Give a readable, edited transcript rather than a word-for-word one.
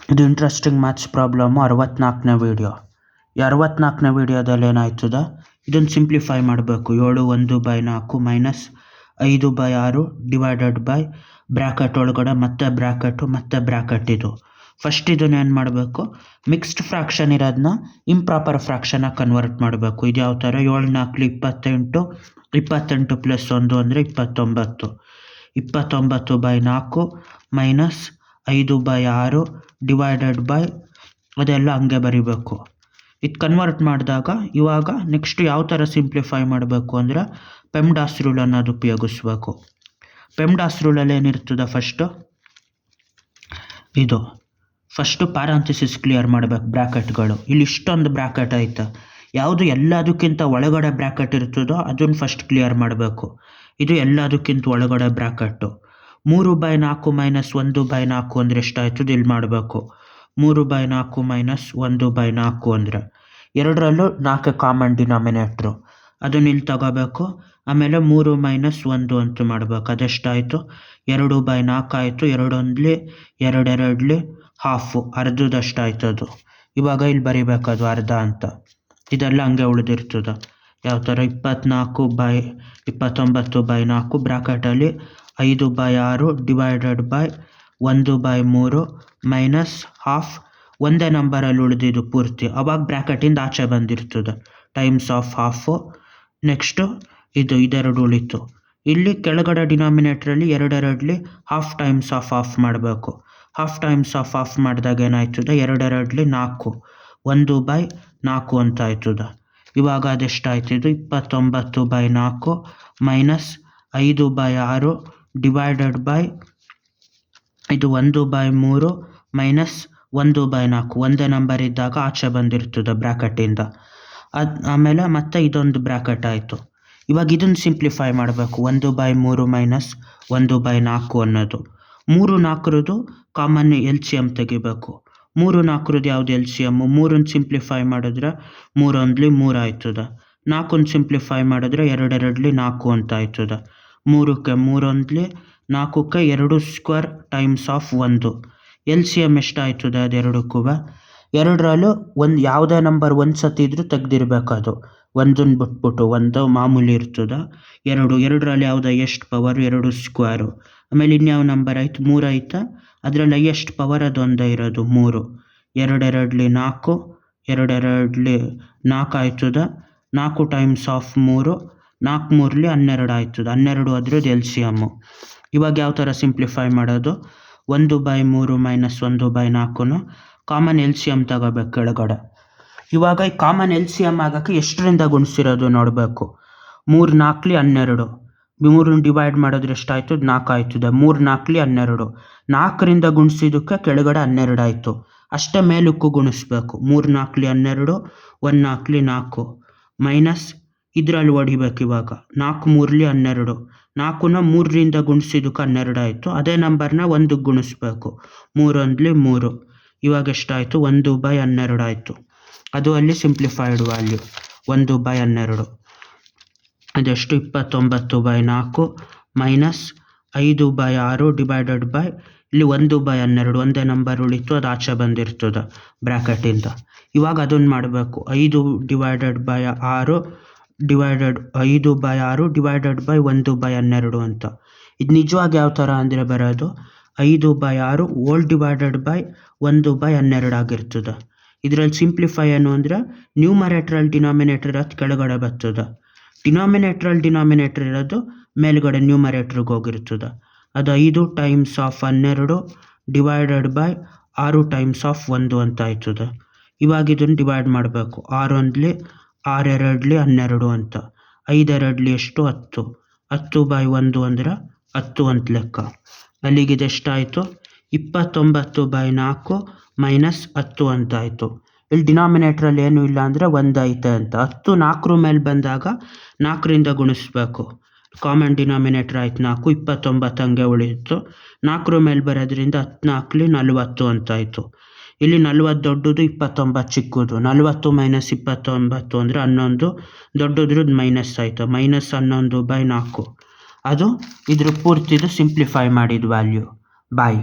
ಇದು interesting maths problem 64ನೇ video. ಈ 64ನೇ ವೀಡಿಯೋದಲ್ಲಿ ಏನಾಯ್ತದ, ಇದನ್ನು ಸಿಂಪ್ಲಿಫೈ ಮಾಡಬೇಕು. 7/1/4 ಮೈನಸ್ 5/6 ಡಿವೈಡೆಡ್ ಬೈ ಬ್ರ್ಯಾಕೆಟ್ ಒಳಗಡೆ ಮತ್ತೆ ಬ್ರ್ಯಾಕೆಟ್ ಇದು. ಫಸ್ಟ್ ಇದನ್ನು ಏನು ಮಾಡಬೇಕು, ಮಿಕ್ಸ್ಡ್ ಫ್ರ್ಯಾಕ್ಷನ್ ಇರೋದನ್ನ ಇಂಪ್ರಾಪರ್ ಫ್ರ್ಯಾಕ್ಷನಾಗಿ ಕನ್ವರ್ಟ್ ಮಾಡಬೇಕು. ಇದು ಯಾವ ಥರ, 7 4 28, 28 ಪ್ಲಸ್ 1 ಅಂದರೆ 29. 29/4 ಮೈನಸ್ 5/6 ಡಿವೈಡೆಡ್ ಬೈ ಅದೆಲ್ಲ ಹಂಗೆ ಬರಿಬೇಕು. ಇದು ಕನ್ವರ್ಟ್ ಮಾಡಿದಾಗ ಇವಾಗ ನೆಕ್ಸ್ಟ್ ಯಾವ ಥರ ಸಿಂಪ್ಲಿಫೈ ಮಾಡಬೇಕು ಅಂದರೆ ಪೆಮ್ಡಾಸ್ ರೂಲ್ ಅನ್ನೋದು ಉಪಯೋಗಿಸ್ಬೇಕು. ಪೆಮ್ಡಾಸ್ ರೂಲಲ್ಲಿ ಏನಿರ್ತದೆ, ಫಸ್ಟು ಪ್ಯಾರಂಥಿಸಿಸ್ ಕ್ಲಿಯರ್ ಮಾಡಬೇಕು ಬ್ರ್ಯಾಕೆಟ್ಗಳು. ಇಲ್ಲಿ ಇಷ್ಟೊಂದು ಬ್ರ್ಯಾಕೆಟ್ ಐತೆ, ಯಾವುದು ಎಲ್ಲದಕ್ಕಿಂತ ಒಳಗಡೆ ಬ್ರ್ಯಾಕೆಟ್ ಇರ್ತದೋ ಅದನ್ನು ಫಸ್ಟ್ ಕ್ಲಿಯರ್ ಮಾಡಬೇಕು. ಇದು ಎಲ್ಲದಕ್ಕಿಂತ ಒಳಗಡೆ ಬ್ರ್ಯಾಕೆಟು. 3/4 ಮೈನಸ್ 1/4 ಅಂದರೆ ಎಷ್ಟಾಯ್ತದೆ ಇಲ್ಲಿ ಮಾಡಬೇಕು. 3/4 ಮೈನಸ್ 1/4 ಅಂದರೆ ಎರಡರಲ್ಲೂ 4 ಕಾಮನ್ ಡಿನಾಮಿನೇಟ್ರು, ಅದನ್ನು ಇಲ್ಲಿ ತಗೋಬೇಕು. ಆಮೇಲೆ 3 ಮೈನಸ್ 1 ಅಂತ ಮಾಡಬೇಕು. ಅದೆಷ್ಟಾಯಿತು, 2/4 ಆಯಿತು. 2 1 2 2 ಹಾಫು, ಅರ್ಧದಷ್ಟು ಆಯ್ತದು. ಇವಾಗ ಇಲ್ಲಿ ಬರಿಬೇಕದು ಅರ್ಧ ಅಂತ. ಇದೆಲ್ಲ ಹಂಗೆ ಉಳಿದಿರ್ತದೆ. ಯಾವ ಥರ, 29/4 ಬ್ರ್ಯಾಕೆಟಲ್ಲಿ 5/6 ಡಿವೈಡೆಡ್ ಬೈ 1/3 ಮೈನಸ್ ಹಾಫ್, ಒಂದೇ ನಂಬರಲ್ಲಿ ಉಳಿದಿದ್ದು ಪೂರ್ತಿ. ಅವಾಗ ಬ್ರ್ಯಾಕೆಟಿಂದ ಆಚೆ ಬಂದಿರ್ತದೆ, ಟೈಮ್ಸ್ ಆಫ್ ಹಾಫು. ನೆಕ್ಸ್ಟು ಇದೆರಡು ಉಳಿತು. ಇಲ್ಲಿ ಕೆಳಗಡೆ ಡಿನಾಮಿನೇಟ್ರಲ್ಲಿ 2 2 ಹಾಫ್ ಟೈಮ್ಸ್ ಆಫ್ ಹಾಫ್ ಮಾಡಬೇಕು. ಹಾಫ್ ಟೈಮ್ಸ್ ಆಫ್ ಹಾಫ್ ಮಾಡಿದಾಗ ಏನಾಯ್ತದೆ, 2 2 4, 1/4 ಅಂತ ಆಯ್ತದೆ. ಇವಾಗ ಅದೆಷ್ಟಾಯ್ತಿದ್ದು, 29/4 ಮೈನಸ್ 5/6 ಡಿವೈಡೆಡ್ ಬೈ ಇದು 1/3 ಮೈನಸ್ 1/4, ಒಂದೇ ನಂಬರ್ ಇದ್ದಾಗ ಆಚೆ ಬಂದಿರ್ತದೆ ಬ್ರ್ಯಾಕೆಟಿಂದ. ಆಮೇಲೆ ಮತ್ತೆ ಇದೊಂದು ಬ್ರ್ಯಾಕೆಟ್ ಆಯಿತು. ಇವಾಗ ಇದನ್ನು ಸಿಂಪ್ಲಿಫೈ ಮಾಡಬೇಕು. 1/3 ಮೈನಸ್ 1/4 ಅನ್ನೋದು 3 4ರದ್ದು ಕಾಮನ್ ಎಲ್ ಸಿ ಎಮ್ ತೆಗಿಬೇಕು. 3 4ರದ್ದು ಯಾವುದು ಎಲ್ ಸಿ ಎಮ್ಮು, 3ನ್ನು ಸಿಂಪ್ಲಿಫೈ ಮಾಡಿದ್ರೆ 3 1 3 ಆಯ್ತದೆ. 4ನ್ನು ಸಿಂಪ್ಲಿಫೈ ಮಾಡಿದ್ರೆ 2 2 4 ಅಂತ ಆಯ್ತದೆ. 3ಕ್ಕೆ 3 1 4ಕ್ಕೆ 2 square times of 1. L C M ಎಷ್ಟಾಯ್ತದೆ ಅದೆರಡಕ್ಕೂ, ಎರಡರಲ್ಲೂ ಯಾವುದೇ ನಂಬರ್ ಒಂದು ಸತಿ ಇದ್ರೂ ತೆಗ್ದಿರ್ಬೇಕು. ಅದು ಒಂದನ್ನು ಬಿಟ್ಬಿಟ್ಟು, ಒಂದು ಮಾಮೂಲಿ ಇರ್ತದೆ. ಎರಡರಲ್ಲಿ ಯಾವುದು ಹೈಯೆಸ್ಟ್ ಪವರ್, 2 ಸ್ಕ್ವೇರು. ಆಮೇಲೆ ಇನ್ಯಾವ ನಂಬರ್ ಆಯ್ತು, 3 ಆಯ್ತಾ, ಅದರಲ್ಲಿ ಹೈಯೆಸ್ಟ್ ಪವರ್ ಅದೊಂದೇ ಇರೋದು 3. 2 2 4, 2 2 4 ಆಯ್ತದೆ. 4 ಟೈಮ್ಸ್ ಆಫ್ 3, 4 3 12 ಆಯ್ತದೆ. 12 ಅದ್ರದ್ದು ಎಲ್ ಸಿ ಎಮ್ಮು. ಇವಾಗ ಯಾವ ಥರ ಸಿಂಪ್ಲಿಫೈ ಮಾಡೋದು, 1/3 minus 1/4 common L C M ತಗೋಬೇಕು ಕೆಳಗಡೆ. ಇವಾಗ ಈ ಕಾಮನ್ ಎಲ್ ಸಿ ಎಮ್ ಆಗೋಕ್ಕೆ ಎಷ್ಟರಿಂದ ಗುಣಿಸಿರೋದು ನೋಡಬೇಕು. 3 4 12, 3ನ್ನು ಡಿವೈಡ್ ಮಾಡಿದ್ರೆ ಎಷ್ಟಾಯ್ತು, 4 ಆಯ್ತದೆ. 3 4 12, 4ರಿಂದ ಗುಣಿಸಿದ್ದಕ್ಕೆ ಕೆಳಗಡೆ 12 ಆಯಿತು. ಅಷ್ಟೇ ಮೇಲಕ್ಕೂ ಗುಣಿಸ್ಬೇಕು. 3 4 12, 1 4 4 ಮೈನಸ್ ಇದರಲ್ಲಿ ಹೊಡಿಬೇಕು. ಇವಾಗ 4 3 12, 4ನ 3ರಿಂದ ಗುಣಿಸಿದ್ದಕ್ಕೆ 12 ಆಯಿತು. ಅದೇ ನಂಬರ್ನ 1ಕ್ಕೆ ಗುಣಿಸ್ಬೇಕು. 3 1 3, ಇವಾಗ ಎಷ್ಟಾಯಿತು, 1/12 ಆಯಿತು. ಅದು ಅಲ್ಲಿ ಸಿಂಪ್ಲಿಫೈಡ್ ವ್ಯಾಲ್ಯೂ 1/12. ಅದೆಷ್ಟು, 29/4 ಮೈನಸ್ 5/6 ಡಿವೈಡೆಡ್ ಬೈ ಇಲ್ಲಿ 1/12, ಒಂದೇ ನಂಬರ್ ಉಳಿತು, ಅದು ಆಚೆ ಬಂದಿರ್ತದೆ ಬ್ರ್ಯಾಕೆಟಿಂದ. ಇವಾಗ ಅದನ್ನು ಮಾಡಬೇಕು. 5 divided by 6 divided 5/6 divided by 1/12 ಅಂತ. ಇದು ನಿಜವಾಗಿ ಯಾವ ಥರ ಅಂದರೆ ಬರೋದು, 5/6 ಹೋಲ್ ಡಿವೈಡೆಡ್ ಬೈ 1/12 ಆಗಿರ್ತದೆ. ಇದರಲ್ಲಿ ಸಿಂಪ್ಲಿಫೈ ಏನು ಅಂದರೆ ನ್ಯೂಮರೇಟ್ರಲ್ಲಿ ಡಿನಾಮಿನೇಟರ್ ಇರೋದು ಕೆಳಗಡೆ ಬರ್ತದೆ, ಡಿನಾಮಿನೇಟ್ರ್ ಇರೋದು ಮೇಲ್ಗಡೆ ನ್ಯೂಮರೇಟ್ರಿಗೆ ಹೋಗಿರ್ತದೆ. ಅದು 5 times of 12 divided by 6 times of 1 ಅಂತ ಆಯ್ತದೆ. ಇವಾಗ ಇದನ್ನು ಡಿವೈಡ್ ಮಾಡಬೇಕು. 6 1 6 2 12 ಅಂತ. 5 2 ಎಷ್ಟು, 10. 10/1 ಅಂದರೆ 10 ಅಂತ ಲೆಕ್ಕ. ಅಲ್ಲಿಗೆ ಇದೆಷ್ಟಾಯಿತು, 29/4 ಮೈನಸ್ 10 ಅಂತ ಆಯಿತು. ಇಲ್ಲಿ ಡಿನಾಮಿನೇಟ್ರಲ್ಲಿ ಏನೂ ಇಲ್ಲ ಅಂದರೆ 1 ಐತೆ ಅಂತ. 10 4 ಮೇಲೆ ಬಂದಾಗ 4ರಿಂದ ಗುಣಿಸ್ಬೇಕು. ಕಾಮನ್ ಡಿನಾಮಿನೇಟ್ರ್ ಆಯ್ತು 4, 29 ಹಂಗೆ ಉಳಿಯಿತು. 4 ಮೇಲೆ ಬರೋದ್ರಿಂದ 10 4 40 ಅಂತ ಆಯಿತು. ಇಲ್ಲಿ 40 ದೊಡ್ಡದು, 29 ಚಿಕ್ಕದು. 40 ಮೈನಸ್ 29 ಅಂದರೆ 11, ದೊಡ್ಡದ್ರದ್ದು ಮೈನಸ್ ಆಯಿತು. -11/4. ಅದು ಇದ್ರ ಪೂರ್ತಿದು ಸಿಂಪ್ಲಿಫೈ ಮಾಡಿದ ವ್ಯಾಲ್ಯೂ. ಬಾಯ್.